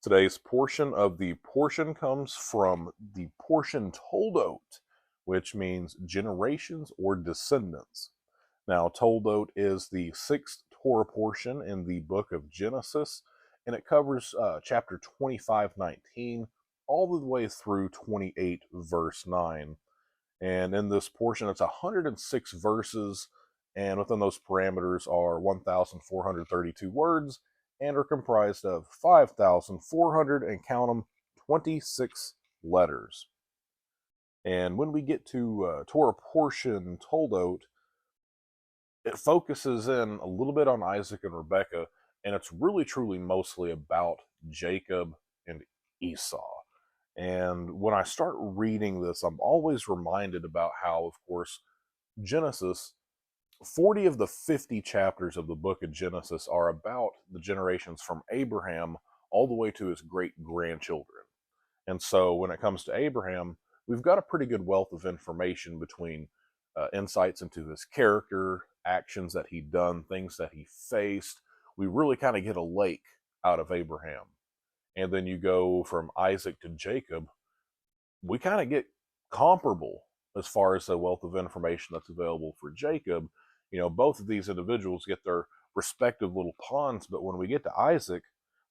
Today's portion of the portion comes from the portion Toldot, which means generations or descendants. Now, Toldot is the sixth Torah portion in the book of Genesis, and it covers chapter 25:19 all the way through 28, verse 9. And in this portion, it's 106 verses, and within those parameters are 1,432 words and are comprised of 5,400, and count them, 26 letters. And when we get to Torah portion Toldot, it focuses in a little bit on Isaac and Rebekah, and it's really truly mostly about Jacob and Esau. And when I start reading this, I'm always reminded about how, of course, Genesis, 40 of the 50 chapters of the book of Genesis are about the generations from Abraham all the way to his great grandchildren. And so when it comes to Abraham, we've got a pretty good wealth of information between insights into his character, actions that he'd done, things that he faced. We really kind of get a lake out of Abraham. And then you go from Isaac to Jacob, we kind of get comparable as far as the wealth of information that's available for Jacob. Both of these individuals get their respective little ponds, but when we get to Isaac,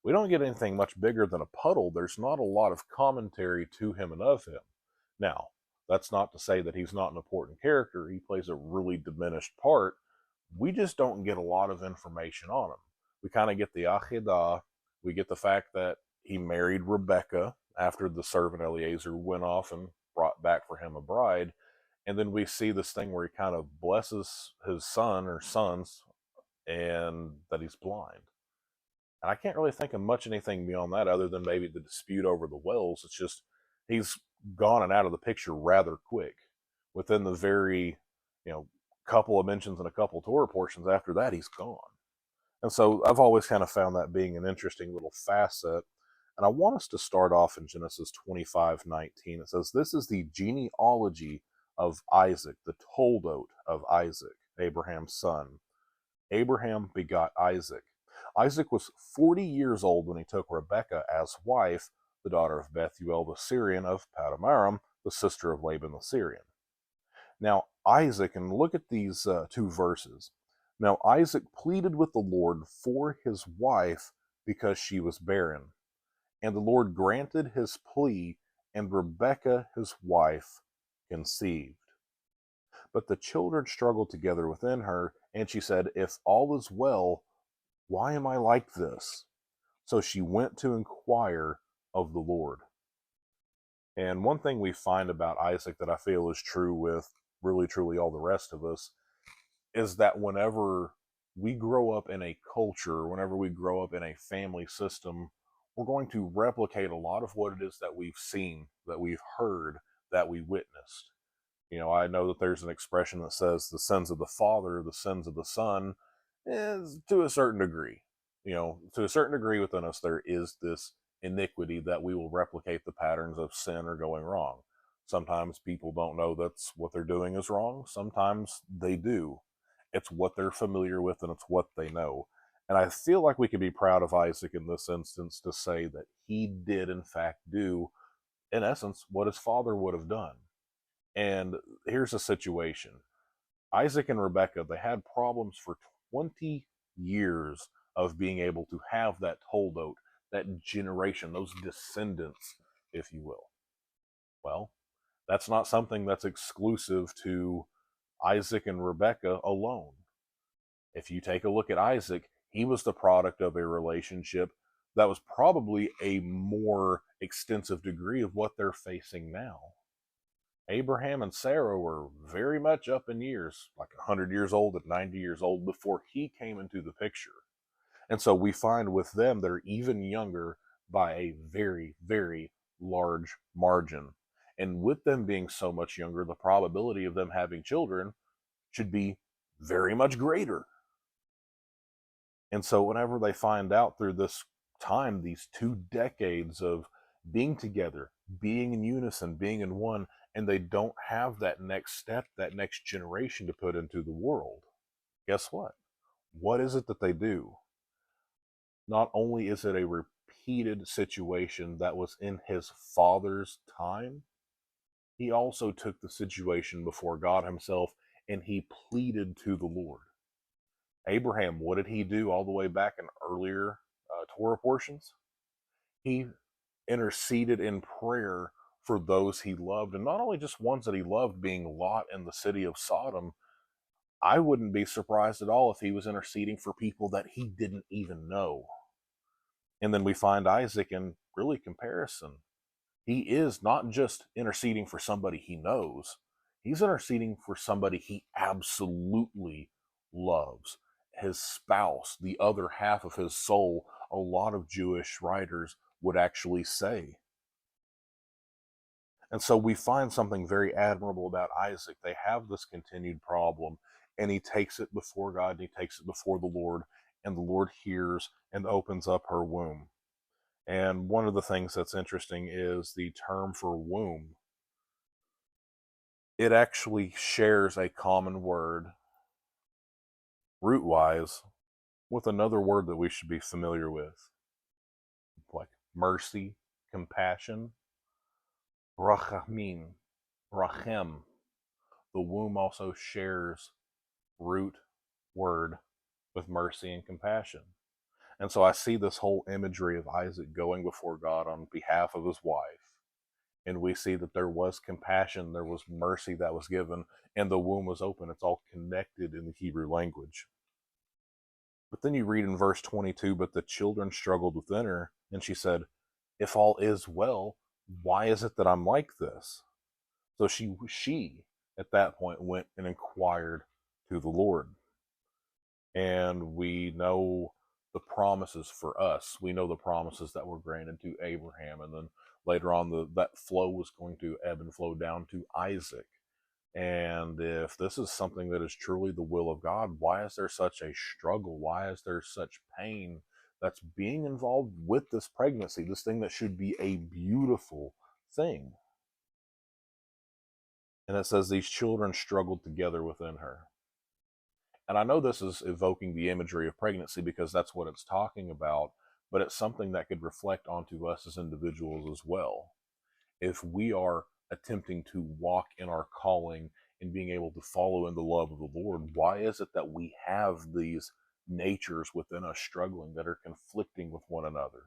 we don't get anything much bigger than a puddle. There's not a lot of commentary to him and of him. Now, that's not to say that he's not an important character. He plays a really diminished part. We just don't get a lot of information on him. We kind of get the Achedah. We get the fact that he married Rebekah after the servant Eliezer went off and brought back for him a bride. And then we see this thing where he kind of blesses his son or sons and that he's blind. And I can't really think of much anything beyond that other than maybe the dispute over the wells. It's just he's gone and out of the picture rather quick. Within the very, couple of mentions and a couple Torah portions after that, he's gone. And so I've always kind of found that being an interesting little facet. And I want us to start off in Genesis 25:19. It says, "This is the genealogy of Isaac, the Toldot of Isaac, Abraham's son. Abraham begot Isaac. Isaac was 40 years old when he took Rebekah as wife, the daughter of Bethuel the Syrian of Padamaram, the sister of Laban the Syrian." Now, Isaac, and look at these two verses. Now, Isaac pleaded with the Lord for his wife because she was barren. And the Lord granted his plea, and Rebekah, his wife, conceived. But the children struggled together within her, and she said, "If all is well, why am I like this?" So she went to inquire of the Lord. And one thing we find about Isaac that I feel is true with really truly all the rest of us is that whenever we grow up in a culture, whenever we grow up in a family system, we're going to replicate a lot of what it is that we've seen, that we've heard, that we witnessed. I know that there's an expression that says the sins of the father, the sins of the son, is to a certain degree. To a certain degree within us, there is this iniquity that we will replicate the patterns of sin or going wrong. Sometimes people don't know that's what they're doing is wrong. Sometimes they do. It's what they're familiar with and it's what they know. And I feel like we could be proud of Isaac in this instance to say that he did, in fact, do, in essence, what his father would have done. And here's the situation. Isaac and Rebekah, they had problems for 20 years of being able to have that Toldot, that generation, those descendants, if you will. Well, that's not something that's exclusive to Isaac and Rebekah alone. If you take a look at Isaac, he was the product of a relationship that was probably a more extensive degree of what they're facing now. Abraham and Sarah were very much up in years, like 100 years old and 90 years old before he came into the picture. And so we find with them, they're even younger by a very, very large margin. And with them being so much younger, the probability of them having children should be very much greater. And so whenever they find out through this time, these 2 decades of being together, being in unison, being in one, and they don't have that next step, that next generation to put into the world, guess what? What is it that they do? Not only is it a heated situation that was in his father's time, he also took the situation before God himself and he pleaded to the Lord. Abraham, what did he do all the way back in earlier Torah portions? He interceded in prayer for those he loved, and not only just ones that he loved, being Lot and the city of Sodom. I wouldn't be surprised at all if he was interceding for people that he didn't even know. And then we find Isaac in really comparison. He is not just interceding for somebody he knows, he's interceding for somebody he absolutely loves. His spouse, the other half of his soul, a lot of Jewish writers would actually say. And so we find something very admirable about Isaac. They have this continued problem, and he takes it before God, and he takes it before the Lord, and the Lord hears and opens up her womb. And one of the things that's interesting is the term for womb. It actually shares a common word, root-wise, with another word that we should be familiar with, like mercy, compassion, rachamim, rachem. The womb also shares root word with mercy and compassion. And so I see this whole imagery of Isaac going before God on behalf of his wife. And we see that there was compassion, there was mercy that was given, and the womb was open. It's all connected in the Hebrew language. But then you read in verse 22, but the children struggled within her, and she said, if all is well, why is it that I'm like this? So she at that point went and inquired to the Lord. And we know the promises for us. We know the promises that were granted to Abraham, and then later on that flow was going to ebb and flow down to Isaac. And if this is something that is truly the will of God, why is there such a struggle? Why is there such pain that's being involved with this pregnancy, this thing that should be a beautiful thing? And it says these children struggled together within her. And I know this is evoking the imagery of pregnancy because that's what it's talking about, but it's something that could reflect onto us as individuals as well. If we are attempting to walk in our calling and being able to follow in the love of the Lord, why is it that we have these natures within us struggling that are conflicting with one another?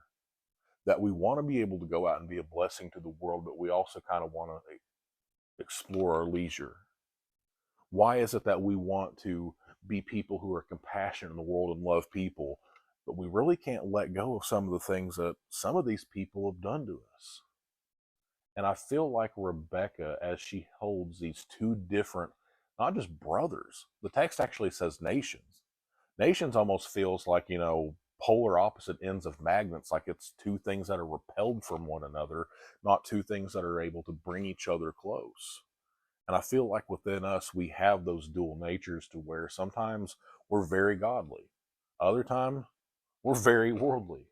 That we want to be able to go out and be a blessing to the world, but we also kind of want to explore our leisure. Why is it that we want to be people who are compassionate in the world and love people, but we really can't let go of some of the things that some of these people have done to us? And I feel like Rebekah, as she holds these two different, not just brothers, the text actually says nations. Nations almost feels like, polar opposite ends of magnets, like it's two things that are repelled from one another, not two things that are able to bring each other close. And I feel like within us, we have those dual natures to where sometimes we're very godly. Other times, we're very worldly.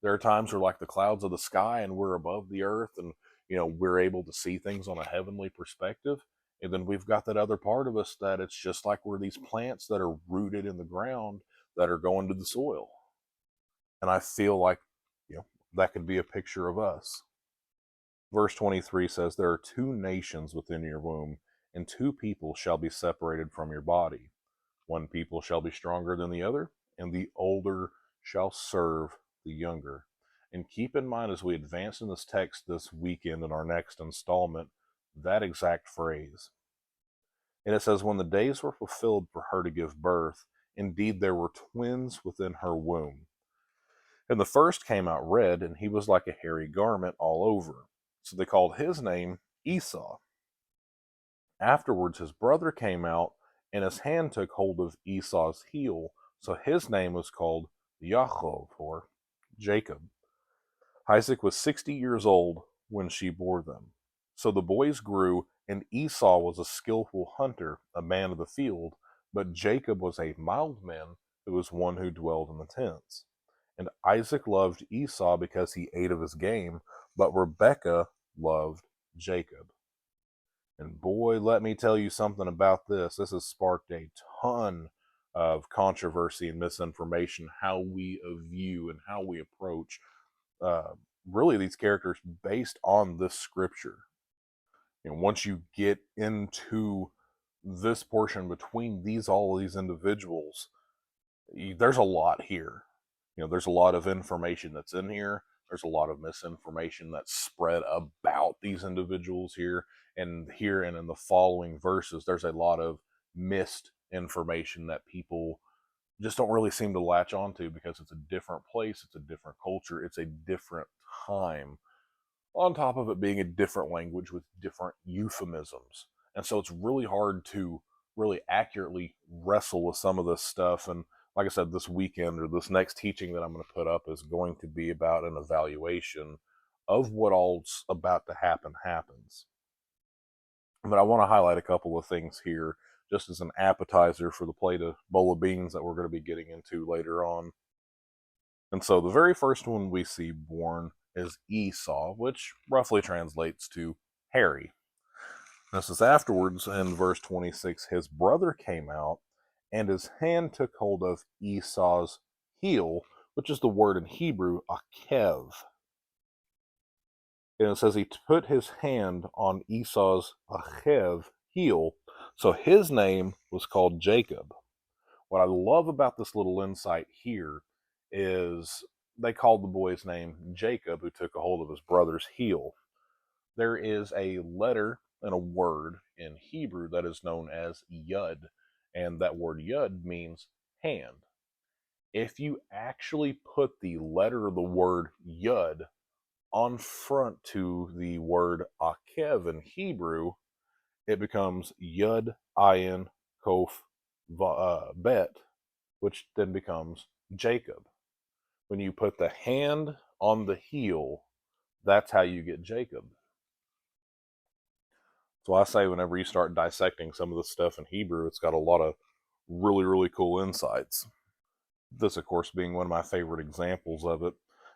There are times we're like the clouds of the sky and we're above the earth and, we're able to see things on a heavenly perspective. And then we've got that other part of us that it's just like we're these plants that are rooted in the ground that are going to the soil. And I feel like, that could be a picture of us. Verse 23 says, there are two nations within your womb, and two people shall be separated from your body. One people shall be stronger than the other, and the older shall serve the younger. And keep in mind as we advance in this text this weekend in our next installment, that exact phrase. And it says, when the days were fulfilled for her to give birth, indeed there were twins within her womb. And the first came out red, and he was like a hairy garment all over. So they called his name Esau. Afterwards, his brother came out, and his hand took hold of Esau's heel, so his name was called Yaakov, or Jacob. Isaac was 60 years old when she bore them. So the boys grew, and Esau was a skillful hunter, a man of the field, but Jacob was a mild man, who was one who dwelled in the tents. And Isaac loved Esau because he ate of his game, but Rebekah loved Jacob. And boy, let me tell you something about this. This has sparked a ton of controversy and misinformation, how we view and how we approach really these characters based on this scripture. Once you get into this portion between all these individuals, there's a lot here. There's a lot of information that's in here. There's a lot of misinformation that's spread about these individuals here. And here and in the following verses, there's a lot of missed information that people just don't really seem to latch onto because it's a different place, it's a different culture, it's a different time, on top of it being a different language with different euphemisms. And so it's really hard to really accurately wrestle with some of this stuff. And like I said, this weekend or this next teaching that I'm going to put up is going to be about an evaluation of what all's about to happen happens. But I want to highlight a couple of things here just as an appetizer for the bowl of beans that we're going to be getting into later on. And so the very first one we see born is Esau, which roughly translates to hairy. This is afterwards in verse 26, his brother came out, and his hand took hold of Esau's heel, which is the word in Hebrew, akev. And it says he put his hand on Esau's akev heel, so his name was called Jacob. What I love about this little insight here is they called the boy's name Jacob, who took a hold of his brother's heel. There is a letter and a word in Hebrew that is known as yud, and that word yud means hand. If you actually put the letter of the word yud on front to the word akev in Hebrew, it becomes yud ayin kof bet, which then becomes Jacob. When you put the hand on the heel, that's how you get Jacob. So I say whenever you start dissecting some of the stuff in Hebrew, it's got a lot of really, really cool insights. This, of course, being one of my favorite examples of it.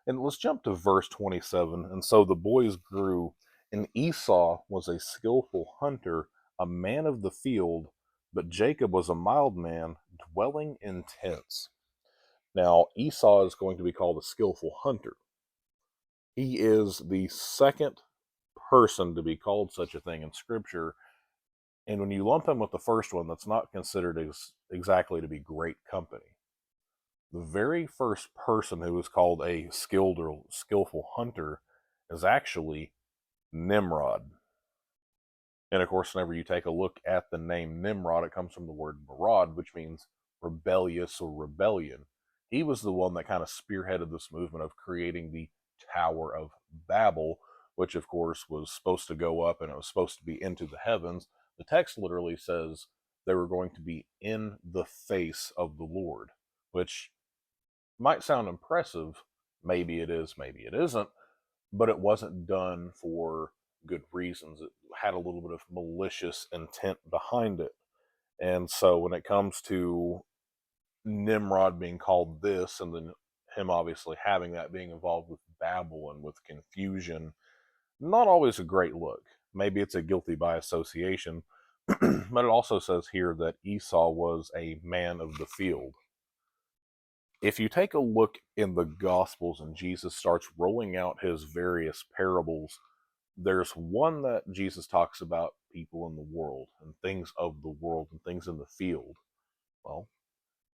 And let's jump to verse 27. And so the boys grew, and Esau was a skillful hunter, a man of the field, but Jacob was a mild man, dwelling in tents. Now, Esau is going to be called a skillful hunter. He is the second person to be called such a thing in Scripture. And when you lump him with the first one, that's not considered exactly to be great company. The very first person who is called a skilled or skillful hunter is actually Nimrod. And of course, whenever you take a look at the name Nimrod, it comes from the word marad, which means rebellious or rebellion. He was the one that kind of spearheaded this movement of creating the Tower of Babel, which of course was supposed to go up and it was supposed to be into the heavens. The text literally says they were going to be in the face of the Lord, which might sound impressive. Maybe it is, maybe it isn't, but it wasn't done for good reasons. It had a little bit of malicious intent behind it. And so when it comes to Nimrod being called this, and then him obviously having that being involved with Babel and with confusion, not always a great look. Maybe it's a guilty by association, but it also says here that Esau was a man of the field. If you take a look in the Gospels and Jesus starts rolling out his various parables, there's one that Jesus talks about people in the world and things of the world and things in the field. Well,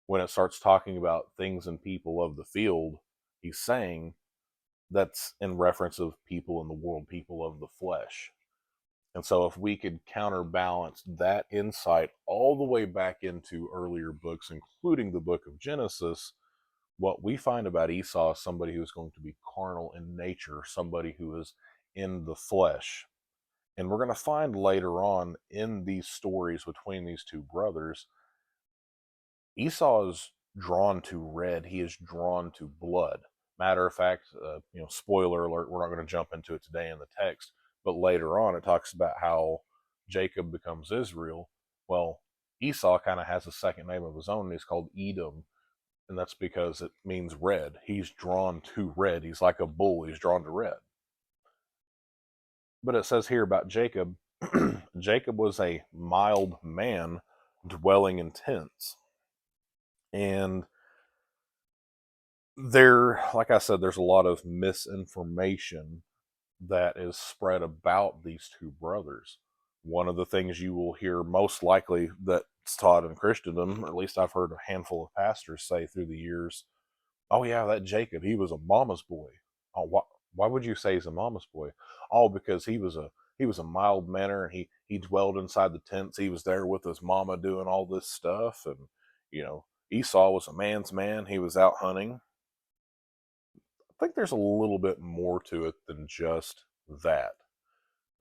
when it starts talking about things and people of the field, he's saying that's in reference of people in the world, people of the flesh. And so if we could counterbalance that insight all the way back into earlier books, including the book of Genesis, what we find about Esau is somebody who is going to be carnal in nature, somebody who is in the flesh. And we're going to find later on in these stories between these two brothers, Esau is drawn to red. He is drawn to blood. Matter of fact, spoiler alert, we're not going to jump into it today in the text, but later on it talks about how Jacob becomes Israel. Well, Esau kind of has a second name of his own, and he's called Edom, and that's because it means red. He's drawn to red. He's like a bull. He's drawn to red. But it says here about Jacob, Jacob was a mild man dwelling in tents. And like I said, there's a lot of misinformation that is spread about these two brothers. One of the things you will hear most likely that's taught in Christendom, or at least I've heard a handful of pastors say through the years, oh yeah, that Jacob, he was a mama's boy. Oh, why would you say he's a mama's boy? Oh, because he was a mild manner, and he dwelled inside the tents. He was there with his mama doing all this stuff, and you know Esau was a man's man. He was out hunting. I think there's a little bit more to it than just that.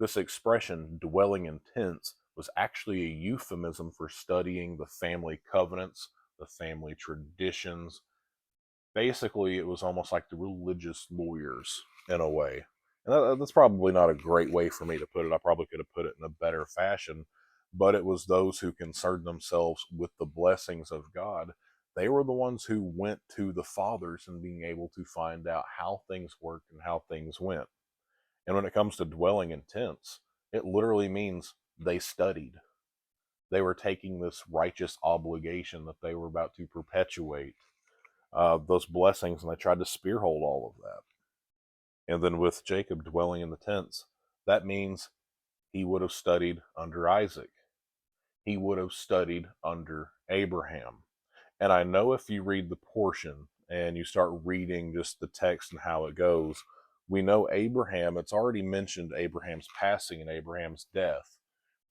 This expression, dwelling in tents, was actually a euphemism for studying the family covenants, the family traditions. Basically, it was almost like the religious lawyers in a way. And that's probably not a great way for me to put it. I probably could have put it in a better fashion, but it was those who concerned themselves with the blessings of God. They were the ones who went to the fathers and being able to find out how things worked and how things went. And when it comes to dwelling in tents, it literally means they studied. They were taking this righteous obligation that they were about to perpetuate, those blessings, and they tried to spearhold all of that. And then with Jacob dwelling in the tents, that means he would have studied under Isaac. He would have studied under Abraham. And I know if you read the portion and you start reading just the text and how it goes, we know Abraham, it's already mentioned Abraham's passing and Abraham's death.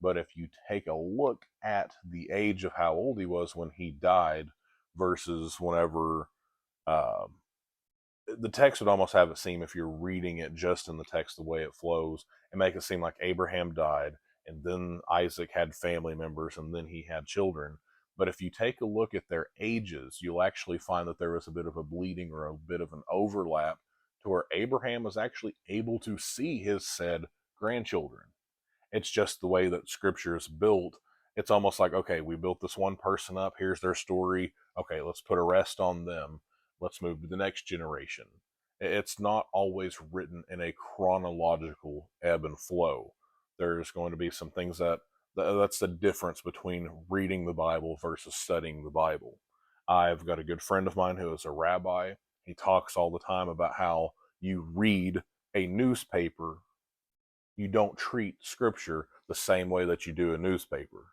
But if you take a look at the age of how old he was when he died versus whenever uh, the text would almost have it seem, if you're reading it just in the text the way it flows, and make it seem like Abraham died and then Isaac had family members and then he had children. But if you take a look at their ages, you'll actually find that there was a bit of a bleeding or a bit of an overlap to where Abraham was actually able to see his said grandchildren. It's just the way that scripture is built. It's almost like, okay, we built this one person up. Here's their story. Okay, let's put a rest on them. Let's move to the next generation. It's not always written in a chronological ebb and flow. There's going to be some things that's the difference between reading the Bible versus studying the Bible. I've got a good friend of mine who is a rabbi. He talks all the time about how you read a newspaper, you don't treat scripture the same way that you do a newspaper.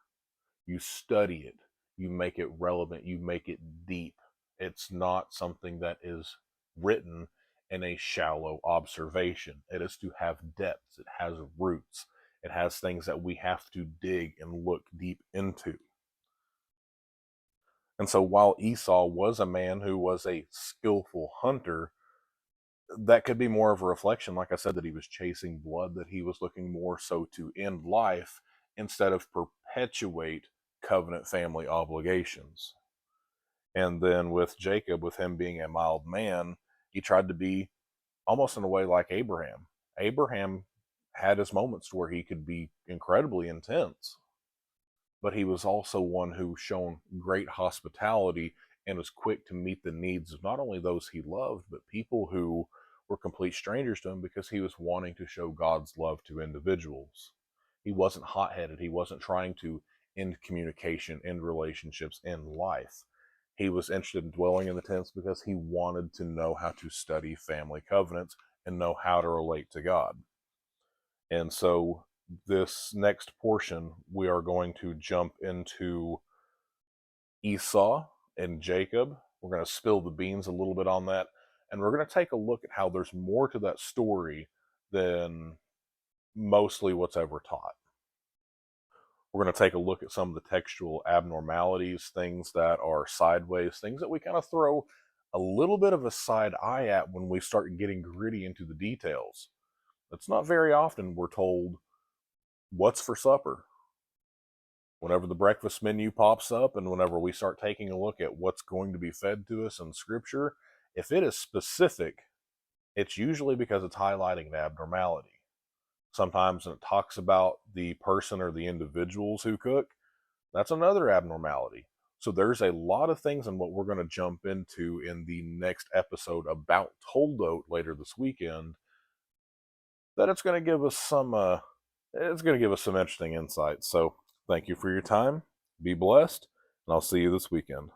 You study it, you make it relevant, you make it deep. It's not something that is written in a shallow observation. It is to have depths, it has roots, it has things that we have to dig and look deep into. And so while Esau was a man who was a skillful hunter, that could be more of a reflection, like I said, that he was chasing blood, that he was looking more so to end life instead of perpetuate covenant family obligations. And then with Jacob, with him being a mild man, he tried to be almost in a way like Abraham. Abraham had his moments where he could be incredibly intense, but he was also one who shown great hospitality and was quick to meet the needs of not only those he loved, but people who were complete strangers to him, because he was wanting to show God's love to individuals. He wasn't hot headed. He wasn't trying to end communication, end relationships, end life. He was interested in dwelling in the tents because he wanted to know how to study family covenants and know how to relate to God. And so this next portion, we are going to jump into Esau and Jacob. We're going to spill the beans a little bit on that. And we're going to take a look at how there's more to that story than mostly what's ever taught. We're going to take a look at some of the textual abnormalities, things that are sideways, things that we kind of throw a little bit of a side eye at when we start getting gritty into the details. It's not very often we're told what's for supper. Whenever the breakfast menu pops up and whenever we start taking a look at what's going to be fed to us in scripture, if it is specific, it's usually because it's highlighting an abnormality. Sometimes when it talks about the person or the individuals who cook, that's another abnormality. So there's a lot of things in what we're going to jump into in the next episode about Toldot later this weekend, that it's going to give us some interesting insights. So thank you for your time. Be blessed, and I'll see you this weekend.